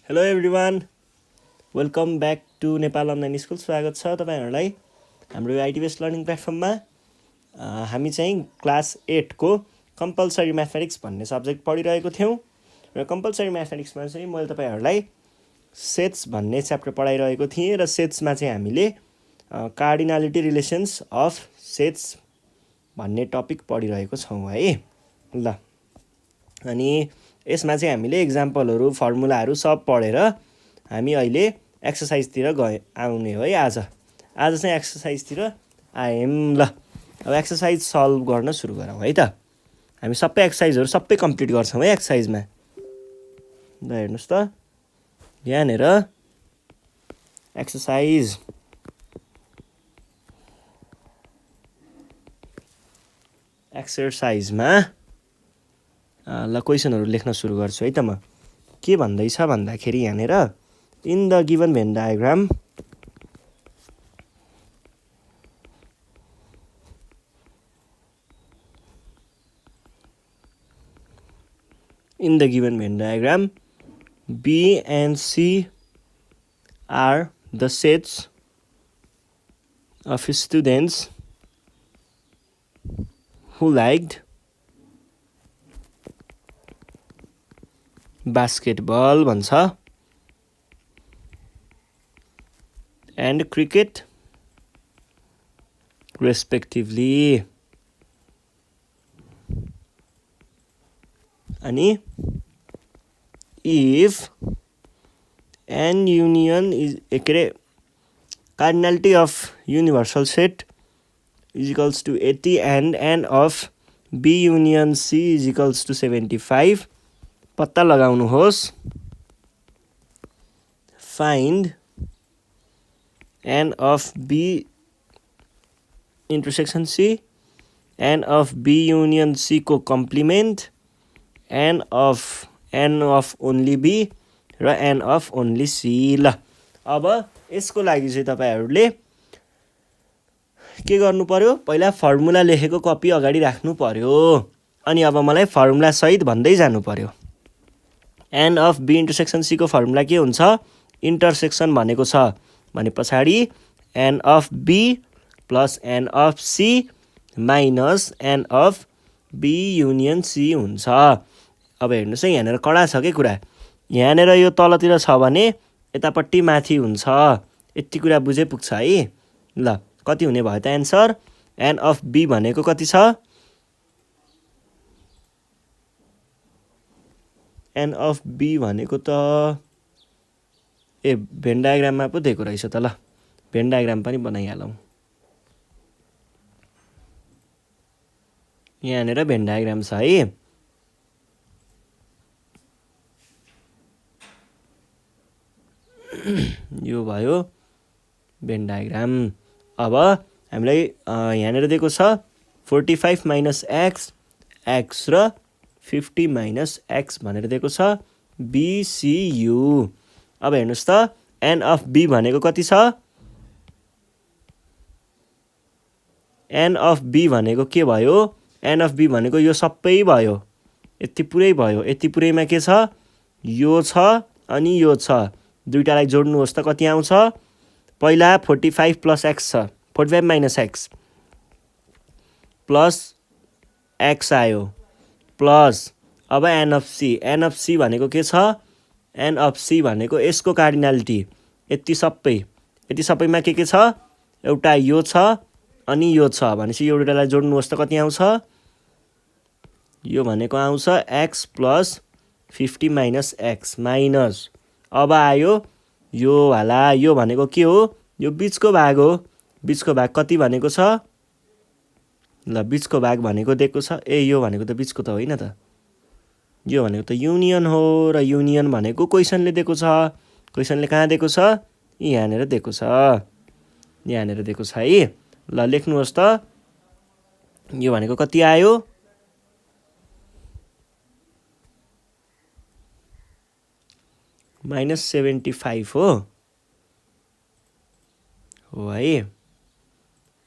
Hello everyone, welcome back to Nepal online school. स्वागत छ तपाईँहरूलाई हाम्रो आइटी बेस्ड लर्निङ प्लेटफर्ममा। हामी चाहिँ क्लास 8 को कम्पलसरी म्याथमेटिक्स भन्ने सब्जेक्ट पढिरहेको थियौँ र कम्पलसरी म्याथमेटिक्समा चाहिँ मैले तपाईँहरूलाई सेट्स भन्ने च्याप्टर पढाइरहेको थिएँ र सेट्समा चाहिँ हामीले कार्डिनालिटी रिलेसन्स अफ सेट्स भन्ने टपिक पढिरहेको छौँ है। ल, अनि यसमा चाहिँ हामीले एक्जाम्पलहरू फर्मुलाहरू सब पढेर हामी अहिले एक्सर्साइजतिर आउने हो है। आज चाहिँ एक्सर्साइजतिर आयौँ। ल, अब एक्सर्साइज सल्भ गर्न सुरु गरौँ है त। हामी सबै एक्सर्साइजहरू सबै कम्प्लिट गर्छौँ है एक्सर्साइजमा। ल हेर्नुहोस् त, यहाँनिर एक्सर्साइजमा ल क्वेसनहरू लेख्न सुरु गर्छु है त म। के भन्दैछ भन्दाखेरि यहाँनिर in the given van diagram B and C are the sets of students who liked basketball भन्छ and cricket respectively. अनि if n union is cardinality of universal set is equals to 80 and n of B union C is equals to 75, पत्ता लगाउनुहोस्। Find n of B intersection C, n of B union C को complement, n of only B र n of only C। ल, अब यसको लागि चाहिँ तपाईहरूले के गर्नु पर्यो, पहिला फर्मुला लेखेको कपी अगाडि राख्नु पर्यो। अनि अब मलाई फर्मुला सहित भन्दै जानु पर्यो। n of B intersection C को फर्मुला के हुन्छ, इन्टरसेक्सन भनेको छ भने पछाडि n of B plus n of C minus n of B union C हुन्छ। अब हेर्नुहोस् है, यहाँनिर कडा छ के कुरा। यहाँनिर यो तलतिर छ भने यतापट्टि माथि हुन्छ। यति कुरा बुझे पुग्छ है। ल, कति हुने भयो त एन्सर? n of B भनेको कति छ? n of B भनेको त भेन डायग्राममा पो दिएको रहेछ त। ल, भेन डायग्राम पनि बनाइहालौँ। यहाँनिर भेन डायग्राम छ है। यो भयो भेन डायग्राम। अब हामीलाई यहाँनिर दिएको छ 45 माइनस एक्स, एक्स र 50 माइनस एक्स भनेर दिएको छ BCU। अब हेर्नुहोस् त, n of B भनेको कति छ? n of B भनेको के भयो? n of B भनेको यो सबै भयो, यति पुरै भयो। यति पुरैमा के छ? यो छ अनि यो छ। दुईटालाई जोड्नुहोस् त कति आउँछ? पहिला 45 प्लस एक्स छ, 45 माइनस एक्स प्लस एक्स आयो प्लस अब n of C। n of C भनेको के छ? n of C भनेको यसको कार्डिनालिटी यति सबैमा के छ? एउटा यो छ अनि यो छ भनेपछि यो दुईटालाई जोड्नुहोस् त कति आउँछ? यो भनेको आउँछ x plus 50 minus x minus अब आयो यो वाला। यो भनेको के हो? यो बिचको भाग हो। बिचको भाग कति भनेको छ? ल, बिचको भाग भनेको दिएको छ। यो भनेको त बिचको त होइन त। यो भनेको त युनियन हो र युनियन भनेको क्वेसनले दिएको छ। क्वेसनले कहाँ दिएको छ? यहाँनिर दिएको छ। यहाँनिर दिएको छ है। ल, लेख्नुहोस् त। यो भनेको कति आयो? -75 हो है।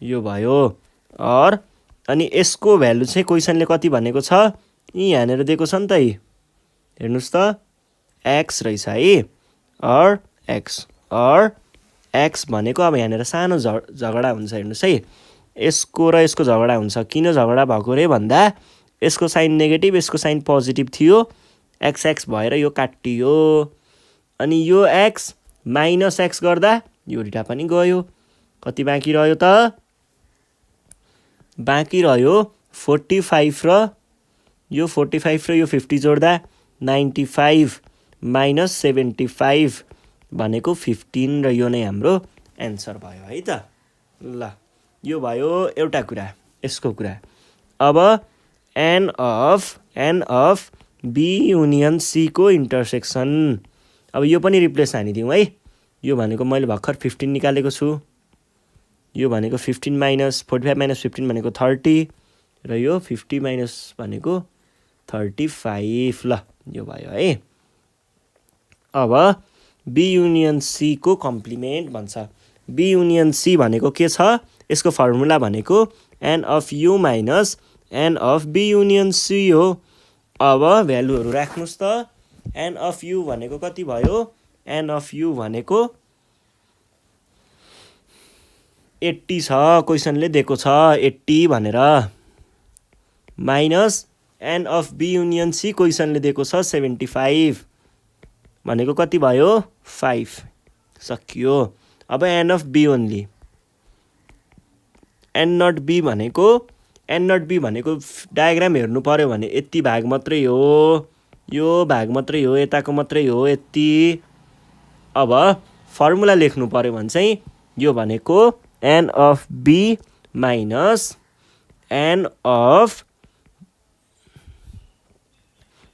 यो भयो। और अनि यसको भ्यालु चाहिँ क्वेसनले कति भनेको छ? यहाँनिर दिएको छ नि त। हेर्नुहोस् त, एक्स रहेछ है। अर एक्स भनेको अब यहाँनिर सानो झगडा हुन्छ हेर्नुहोस् है, यसको र यसको झगडा हुन्छ। किन झगडा भएको रे भन्दा यसको साइन नेगेटिभ यसको साइन पोजिटिभ थियो, एक्स एक्स भएर यो काटियो, अनि यो एक्स माइनस एक्स गर्दा यो दुइटा पनि गयो। कति बाँकी रह्यो त? बाँकी रह्यो 45 र यो 45 र यो 50 जोड्दा 95 माइनस 75 भनेको 15 र यो नै हाम्रो एन्सर भयो है त। ल यो भयो एउटा कुरा, यसको कुरा। अब N of B union C को इन्टरसेक्सन, अब यो पनि रिप्लेस हानिदिउँ है। यो भनेको मैले भर्खर 15 निकालेको छु, यो भनेको 15 माइनस 45 माइनस 15 भनेको 30 र यो 50 माइनस भनेको 35। ल यो भयो है। अब बी युनियन सी को कम्प्लिमेन्ट भन्छ। बी युनियन सी भनेको के छ? यसको फर्मुला भनेको N of U minus N of B union C हो। अब भ्यालुहरू राख्नुहोस् त। एन अफ यु भनेको कति भयो? एन अफ यु भनेको 80 छ, क्वेसनले दिएको छ 80 भनेर, minus N of B union C क्वेसनले दिएको छ 75 भनेको कति भयो? 5। सकियो। अब N of B only, N not B भनेको डायग्राम हेर्नु पर्यो भने यति भाग मात्रै हो, यो भाग मात्रै हो, यताको मात्रै हो यति। अब फर्मुला लेख्नु पर्यो भने चाहिँ यो भनेको N of B minus N of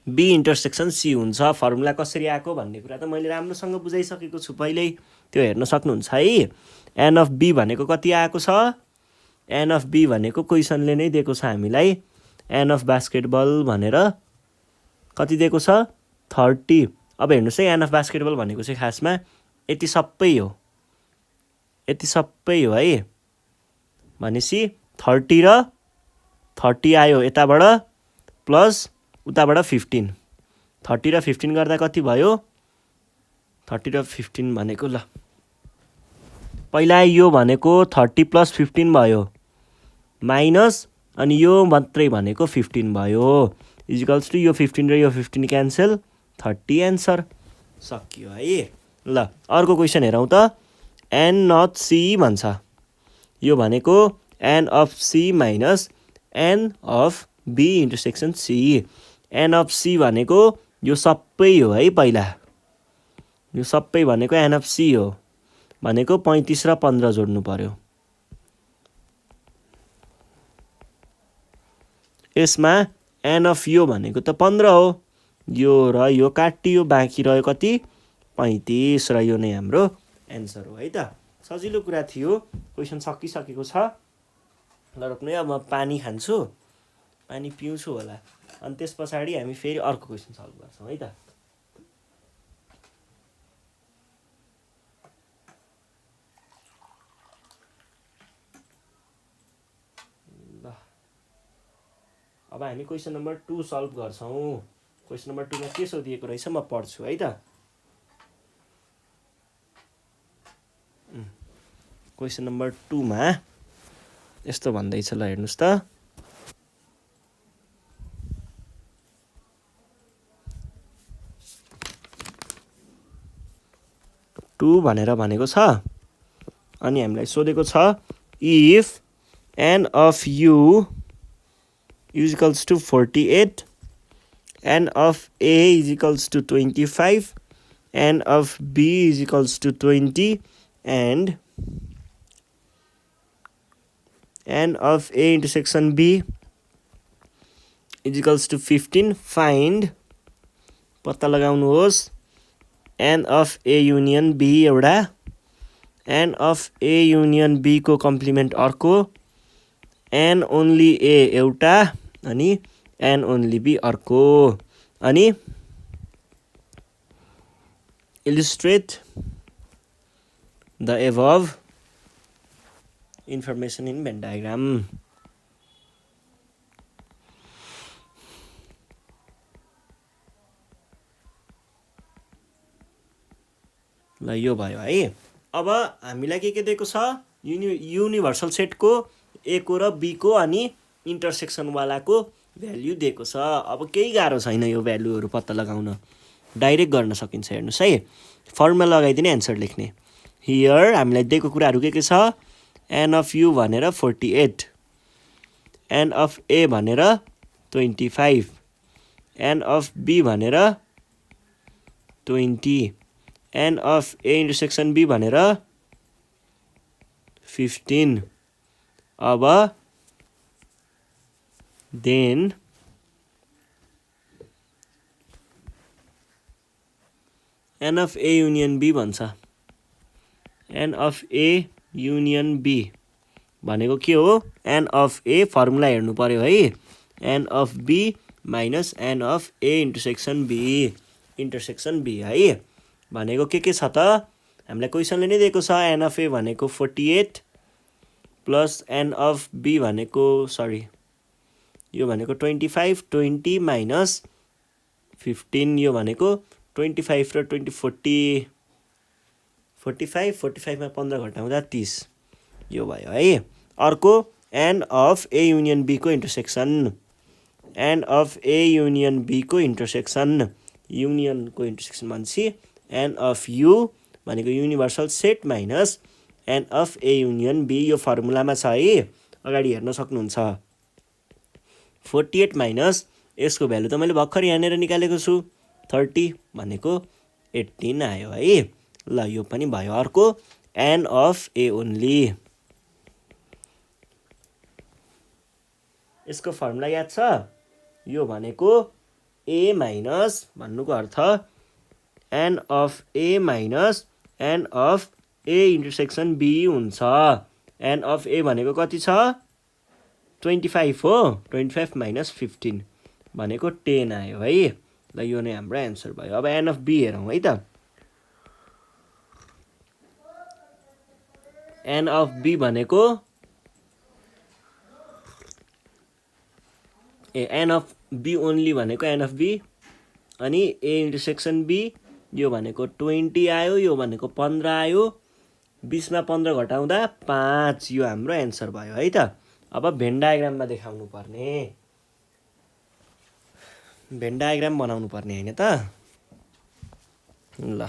B intersection C हुन्छ। फर्मुला कसरी आएको भन्ने कुरा त मैले राम्रोसँग बुझाइसकेको छु पहिल्यै, त्यो हेर्न सक्नुहुन्छ है। एन अफ बी भनेको कति आएको छ? एन अफ बी भनेको क्वेसनले नै दिएको छ हामीलाई, एन अफ बास्केटबल भनेर कति दिएको छ? 30। अब हेर्नुहोस् है, एन अफ बास्केटबल भनेको चाहिँ खासमा यति सबै हो, यति सबै हो है। भनेपछि 30 र 30 आयो यताबाट, प्लस उताबाट 15, 30 र 15 गर्दा कति भयो? 30 र 15 भनेको, ल पहिला यो भनेको 30 प्लस 15 भयो, माइनस अनि यो मात्रै भनेको 15 भयो, इजिकल्स टु यो 15 र यो 15 क्यान्सल, 30 एन्सर। सकियो है। ल अर्को क्वेसन हेरौँ त। एन नट सी भन्छ। यो भनेको N of C minus N of B intersection C. N of C भनेको यो सबै हो है, पहिला यो सबै भनेको एन अफ सी हो, भनेको 35 र 15 जोड्नु पर्यो। यसमा एन अफ यो भनेको त 15 हो, यो र यो काटियो, बाँकी रह्यो कति? 35 र यो नै हाम्रो एन्सर हो है त। सजिलो कुरा थियो। क्वेसन सकिसकेको छ। ल रोक्नु है, अब म पानी खान्छु, पानी पिउँछु होला, अनि त्यस पछाडि हामी फेरि अर्को क्वेसन सल्भ गर्छौँ है त। ल अब हामी क्वेसन नम्बर 2 सल्भ गर्छौँ। क्वेसन नम्बर 2 मा के सोधिएको रहेछ म पढ्छु है त। क्वेसन नम्बर 2 मा यस्तो भन्दैछ, ल हेर्नुहोस् त। भनेर भनेको छ, अनि हामीलाई सोधेको छ if N of U is equals to 48, N of A is equals to 25, N of B is equals to 20 and N of A intersection B is equals to 15, find, पत्ता लगाउनुहोस्, N of A union B एउटा, N of A union B को complement अर्को, N only A एउटा, अनि N only B अर्को, अनि illustrate the above information in Venn diagram. ल यो भयो है। अब हामीलाई के दिएको छ, युनिभर्सल सेटको ए को र बी को अनि इन्टरसेक्सनवालाको भ्याल्यु दिएको छ। अब केही गाह्रो छैन यो भ्याल्युहरू पत्ता लगाउन, डाइरेक्ट गर्न सकिन्छ। हेर्नुहोस् है, फर्मुला लगाइदिने एन्सर लेख्ने। हियर हामीलाई दिएको कुराहरू के छ, एन अफ यु भनेर 48, एन अफ ए भनेर 25, एन अफ बी भनेर 20, N of A intersection B भनेर 15। अब then N of A union B भन्छ। N of A union B भनेको के हो, एन अफ ए फर्मुला हेर्नु पर्यो है, N of B minus N of A intersection B है। भनेको के छ त, हामीलाई क्वेसनले नै दिएको छ, एन अफ ए भनेको 48 प्लस एन अफ बी भनेको यो भनेको 25, 20 माइनस 15, यो भनेको 25 र 20 40, 45 मा 15 घटाउँदा 30, यो भयो है। अर्को N of A union B को intersection, N of A union B को इन्टरसेक्सन, युनियनको इन्टरसेक्सन भनेपछि एन अफ यु भनेको universal set minus N of A union B, यो फर्मुलामा छ है, अगाडि हेर्न सक्नुहुन्छ। 48 माइनस यसको भ्यालु त मैले भर्खर यहाँनिर निकालेको छु, 30 भनेको 18 आयो है। ल यो पनि भयो। अर्को एन अफ ए ओन्ली, यसको फर्मुला याद छ, यो भनेको ए माइनस भन्नुको अर्थ N of A minus N of A intersection B हुन्छ। एन अफ ए भनेको कति छ, 25 हो, 25 माइनस 15 भनेको 10 आयो है। ल यो नै हाम्रो एन्सर भयो। अब एन अफ बी हेरौँ है त। एन अफ बी भनेको एन अफ बी ओन्ली भनेको एन अफ बी, अनि ए इन्टरसेक्सन बी यो भनेको 20 आयो, यो भनेको 15 आयो, 20 मा 15 घटाउँदा 5, यो हाम्रो एन्सर भयो है त। अब भेन डायग्राममा देखाउनु पर्ने, भेन डायग्राम बनाउनु पर्ने हैन त। ल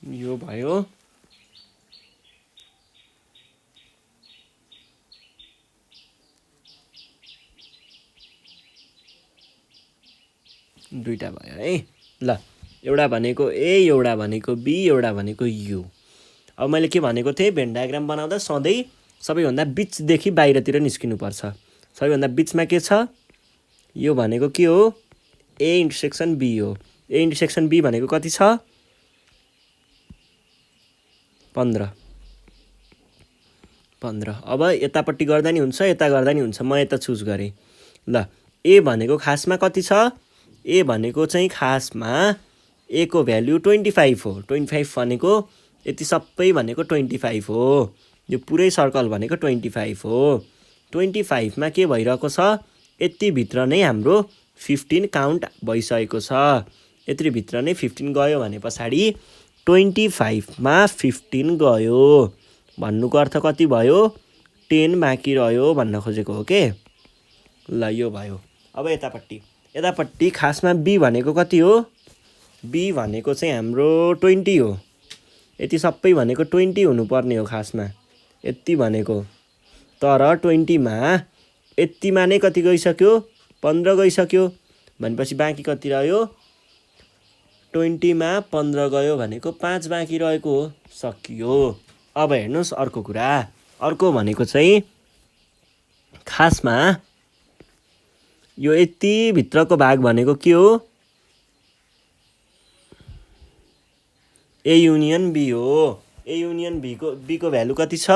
यो भयो। दुईटा भयो है। ल एउटा भनेको ए, एउटा भनेको बी, एउटा भनेको यु। अब मैले के भनेको थिएँ, भेन डायग्राम बनाउँदा सधैँ सबैभन्दा बिचदेखि बाहिरतिर निस्किनुपर्छ। सबैभन्दा बिचमा के छ, यो भनेको के हो, ए इन्टरसेक्सन बी हो। ए इन्टरसेक्सन बी भनेको कति छ, 15। अब यतापट्टि गर्दा नि हुन्छ, यता गर्दा नि हुन्छ, म यता चुज गरेँ। ल ए भनेको खासमा कति छ, ए भनेको चाहिँ खासमा ए को भ्याल्यु 25 हो। 25 भनेको यति सबै भनेको 25 हो, यो पुरै सर्कल भनेको 25 हो। 25 मा के भइरहेको छ, यति भित्र नै हाम्रो 15 काउन्ट भइसकेको छ। यति भित्र नै 15 गयो भने पछाडि 25 मा 15 गयो भन्नुको अर्थ कति भयो, 10 बाँकी रह्यो भन्न खोजेको हो के। ल यो भयो। अब यतापट्टि खासमा बी भनेको कति हो, बी भनेको चाहिँ हाम्रो 20 हो। यति सबै भनेको 20 हुनुपर्ने हो खासमा, यति भनेको, तर 20 मा यतिमा नै कति गइसक्यो, 15 गइसक्यो भनेपछि बाँकी कति रह्यो, 20 मा 15 गयो भनेको 5 बाँकी रहेको हो, सकियो। अब हेर्नुहोस् अर्को कुरा, अर्को भनेको चाहिँ खासमा यो यति भित्रको भाग भनेको के हो, ए युनियन बी हो। ए युनियन बी को भ्यालु कति छ,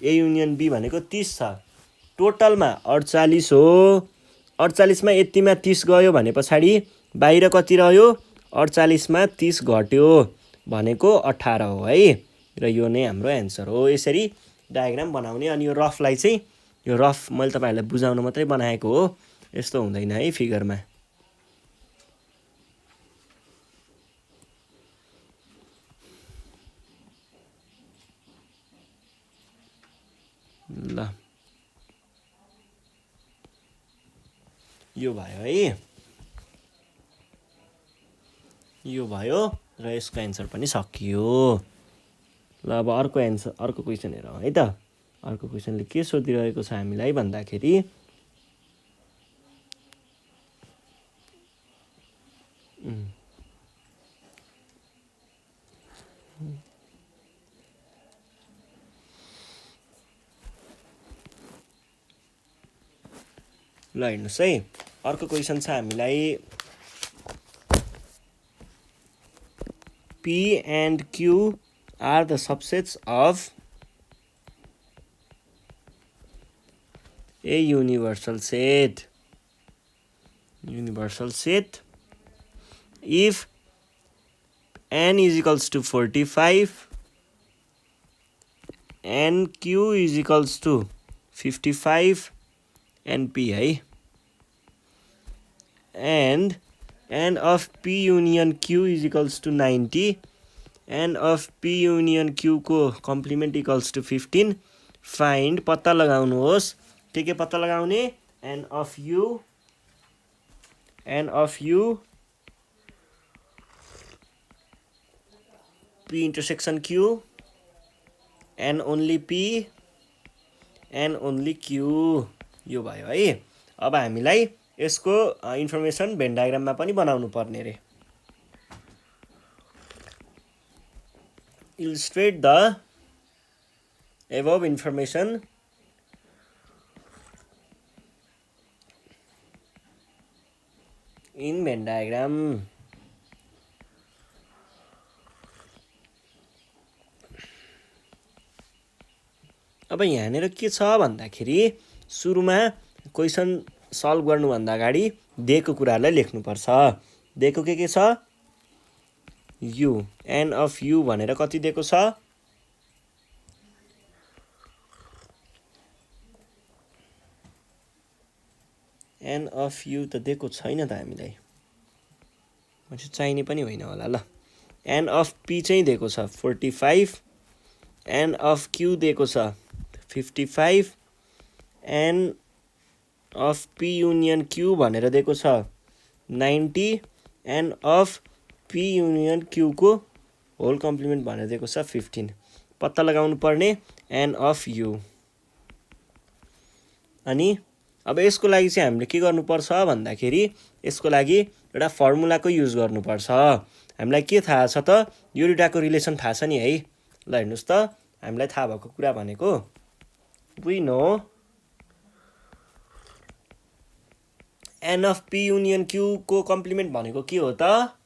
ए युनियन बी भनेको 30 छ। टोटलमा 48 हो। 48 मा यतिमा 30 गयो भने पछाडि बाहिर कति रह्यो? 48 मा 30 घट्यो भनेको 18 हो है। र यो नै हाम्रो एन्सर हो। यसरी डायग्राम बनाउने। अनि यो रफलाई चाहिँ यो रफ मैले तपाईँहरूलाई बुझाउन मात्रै बनाएको हो, यस्तो हुँदैन है फिगरमा। ल यो भयो है, यो भयो र यसको एन्सर पनि सकियो। ल अब अर्को क्वेसन हेरौँ है त। अर्को क्वेसनले के सोधिरहेको छ हामीलाई भन्दाखेरि ल हेर्नुहोस् है, अर्को क्वेसन छ हामीलाई P and Q are the subsets of a universal set. Universal set if n is equals to 45 and Q is equals to 55 and P है, and n of P union Q is equals to 90, n of P union Q को complement equals to 15. Find पत्ता लगाउनुहोस्। के पत्ता लगाउने? n of u P intersection Q, n only P, n only Q। यो भयो है। अब हामीलाई यसको इन्फर्मेसन भेन डायग्राममा पनि बनाउनु पर्ने रे। Illustrate the above information in Venn diagram। अब यहाँनिर के छ भन्दाखेरि सुरुमा क्वेसन सल्भ गर्नुभन्दा अगाडि दिएको कुरालाई लेख्नुपर्छ। दिएको के छ? यु एन अफ यु भनेर कति दिएको छ? एन अफ यु त दिएको छैन त हामीलाई, मान्छे चाहिने पनि होइन होला। ल एन अफ पी चाहिँ दिएको छ 45, एन अफ क्यु दिएको छ 55, N of P union Q भनेर दिएको छ 90, N of P union Q को होल कम्प्लिमेन्ट भनेर दिएको छ 15। पत्ता लगाउनु पर्ने एन अफ यु। अनि अब यसको लागि चाहिँ हामीले के गर्नुपर्छ भन्दाखेरि यसको लागि एउटा फर्मुलाको युज गर्नुपर्छ। हामीलाई के थाहा छ त? यो दुईटाको रिलेसन थाहा छ नि है। ल हेर्नुहोस् त, हामीलाई थाहा भएको कुरा भनेको we know n of p union q को कम्प्लिमेन्ट भनेको के हो त?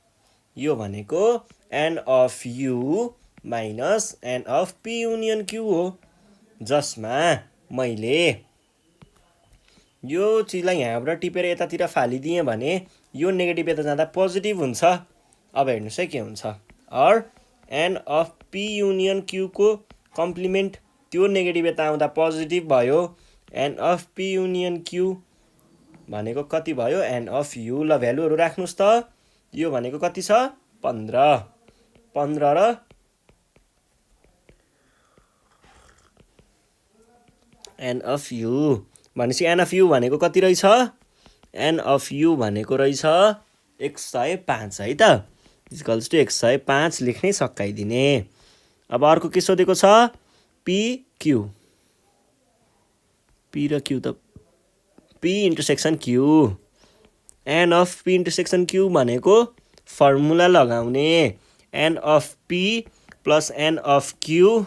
यो भनेको n of u minus n of p union q हो, जसमा मैले यो चिजलाई यहाँबाट टिपेर यतातिर फालिदिएँ भने यो नेगेटिभ यता जाँदा पोजिटिभ हुन्छ। अब हेर्नुहोस् है के हुन्छ। और n of p union q को कम्प्लिमेन्ट त्यो नेगेटिभ यता आउँदा पोजिटिभ भयो। n of p union q भनेको कति भयो? n of u। ल भ्यालुहरू राख्नुहोस् त। यो भनेको कति छ? 15 र n of u भनेपछि n of u भनेको कति रहेछ? n of u भनेको रहेछ 105 है त। इक्वल्स टु 105 लेख्नै सकाइदिने। अब अर्को के सोधेको छ? p q। p र q त p intersection q। n of p intersection q भनेको फर्मुला लगाउने n of p plus n of q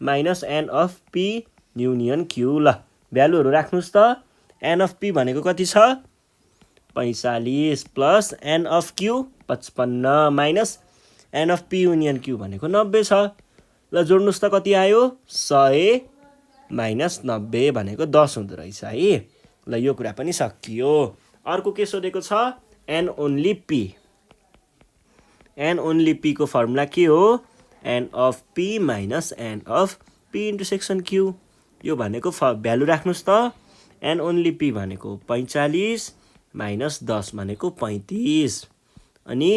minus n of p union q। ल भ्यालुहरू राख्नुहोस् त। n of p भनेको कति छ? 45 plus n of q 55 minus n of p union q भनेको 90 छ। ल जोड्नुहोस् त कति आयो? 100 माइनस 90 भनेको 10 हुँदो रहेछ है। ल यो कुरा पनि सकियो। अर्को के सोधेको छ N only P. N only P को फर्मुला के हो N of P minus N of P intersection Q. यो भनेको भ्यालु राख्नुहोस् त एन ओन्ली पी भनेको 45 माइनस 10 भनेको 35 अनि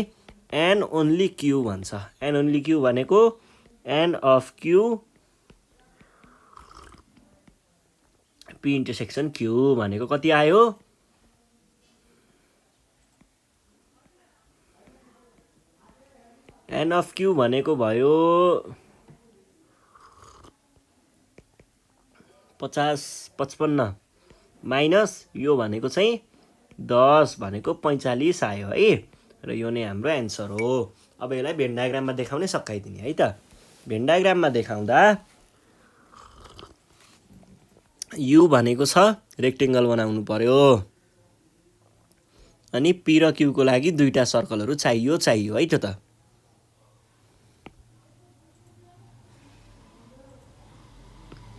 एन ओन्ली क्यू भन्छ। एन ओन्ली क्यू भनेको N of Q P intersection Q भनेको कति आयो एन अफ क्यू भनेको भयो 55 माइनस यो भनेको चाहिँ 10 भनेको 45 आयो है। र यो नै हाम्रो एन्सर हो। अब यसलाई भेन डायग्राममा देखाउनै सकाइदिने है त। भेन डायग्राममा देखाउँदा यु भनेको छ रेक्टेङ्गल बनाउनु पर्यो अनि पी र क्यूको लागि दुईटा सर्कलहरू चाहियो है त।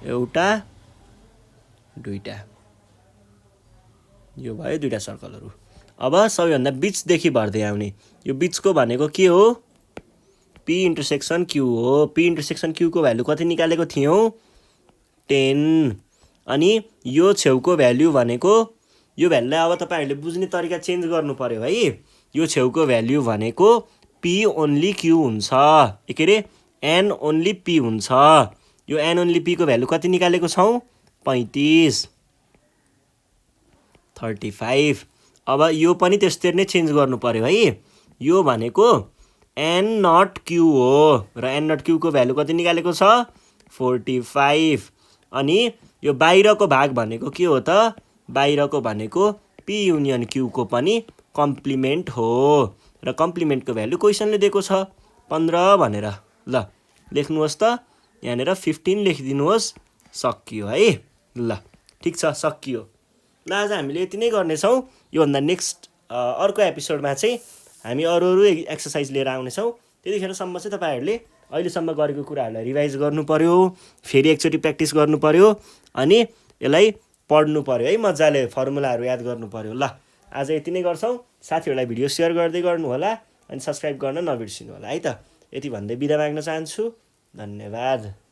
एउटा दुईटा यो भयो दुईटा सर्कलहरू। अब सबैभन्दा बिचदेखि भर्दै आउने यो बिचको भनेको के हो पी इन्टु सेक्सन क्यू हो। पी इन्टु सेक्सन क्यूको भ्यालु कति निकालेको थियौँ 10 अनि यो छेउको भ्यालु भनेको यो भ्यालुलाई अब तपाईँहरूले बुझ्ने तरिका चेन्ज गर्नु पर्यो है। यो छेउको भ्यालु भनेको पी ओन्ली क्यू हुन्छ के अरे एन ओन्ली पी हुन्छ। यो एन ओन्ली पी को भ्यालु कति निकालेको छौँ 35 35। अब यो पनि त्यस्तै नै चेन्ज गर्नु पर्यो है। यो भनेको एन नट क्यू हो र एन नट क्यूको भ्यालु कति निकालेको छ 45 अनि यो बाहिरको भाग भनेको के हो त बाहिरको भनेको पी युनियन क्यूको पनि कम्प्लिमेन्ट हो र कम्प्लिमेन्टको भ्यालु क्वेसनले दिएको छ 15 भनेर। ल लेख्नुहोस् त यहाँनिर 15 लेखिदिनुहोस् सकियो है। ल ठिक छ सकियो। ल आज हामीले यति नै गर्नेछौँ। योभन्दा नेक्स्ट अर्को एपिसोडमा चाहिँ हामी अरू एक्सर्साइज लिएर आउनेछौँ। त्यतिखेरसम्म चाहिँ तपाईँहरूले अहिलेसम्म गरेको कुराहरूलाई रिभाइज गर्नु पर्यो फेरि एकचोटि प्र्याक्टिस गर्नु पर्यो अनि यसलाई पढ्नु पर्यो है मजाले फर्मुलाहरू याद गर्नु पर्यो। ल आज यति नै गर्छौँ। साथीहरूलाई भिडियो सेयर गर्दै गर्नु होला अनि सब्सक्राइब गर्न नबिर्सिनु होला है त। यति भन्दै बिदा माग्न चाहन्छु। धन्यवाद।